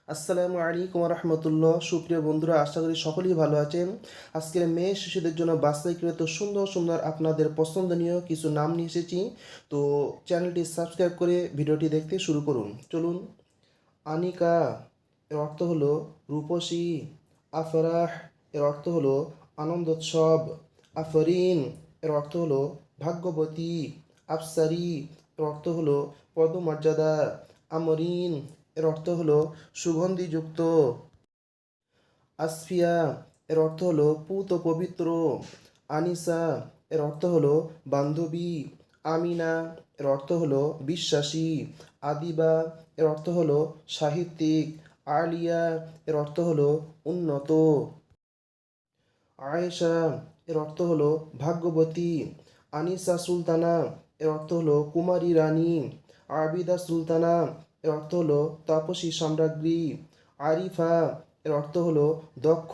আসসালামু আলাইকুম রহমতুল্লাহ। সুপ্রিয় বন্ধুরা, আশা করি সকলেই ভালো আছেন। আজকের মেয়ে শিশুদের জন্য বাস্তবিকৃত সুন্দর সুন্দর আপনাদের পছন্দনীয় কিছু নাম নিয়ে এসেছি। তো চ্যানেলটি সাবস্ক্রাইব করে ভিডিওটি দেখতে শুরু করুন। চলুন। আনিকা এর অর্থ হলো রূপসী। আফরাহ এর অর্থ হলো আনন্দোৎসব। আফরিন এর অর্থ হলো ভাগ্যবতী। আফসারি এর অর্থ হলো পদমর্যাদা। আমরিন এর অর্থ হলো সুগন্ধিযুক্ত। আসফিয়া এর অর্থ হলো পুত ও পবিত্র। আনিসা এর অর্থ হলো বান্ধবী। আমিনা এর অর্থ হলো বিশ্বাসী। আদিবা এর অর্থ হলো সাহিত্যিক। আলিয়া এর অর্থ হলো উন্নত। আয়েশা এর অর্থ হলো ভাগ্যবতী। আনিসা সুলতানা এর অর্থ হলো কুমারী রানী। আবিদা সুলতানা এর অর্থ হলো তাপসী সম্রাজ্ঞী। আরিফা এর অর্থ হলো দক্ষ।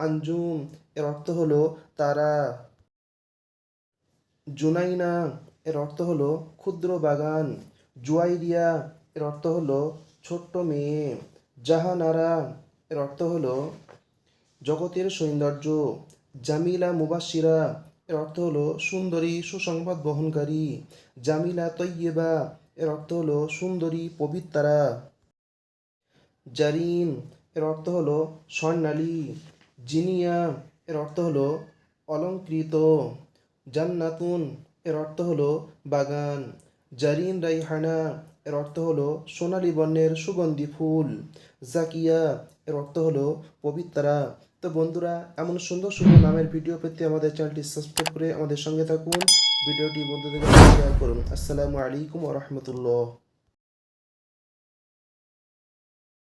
আঞ্জুম এর অর্থ হলো তারা। জুনাইনা এর অর্থ হলো ক্ষুদ্র বাগান। জুয়াইরিয়া এর অর্থ হলো ছোট্ট মেয়ে। জাহানারা এর অর্থ হলো জগতের সৌন্দর্য। জামিলা মুবাশিরা এর অর্থ হলো সুন্দরী সুসংবাদ বহনকারী। জামিলা তৈয়বা এর অর্থ হলো সুন্দরী পবিত্রা। জারিন এর অর্থ হলো স্বর্ণালী। জিনিয়া এর অর্থ হলো অলংকৃত। জান্নাতুন এর অর্থ হলো বাগান। জারিন রাইহানা এর অর্থ হলো সোনালী বর্ণের সুগন্ধি ফুল। জাকিয়া এর অর্থ হলো পবিত্রা। তো বন্ধুরা, এমন সুন্দর সুন্দর নামের ভিডিও পেতে আমাদের চ্যানেলটি সাবস্ক্রাইব করে আমাদের সঙ্গে থাকুন। ভিডিওটি বন্ধুদের কাছে শেয়ার করুন। আসসালামু আলাইকুম ওয়া রাহমাতুল্লাহ।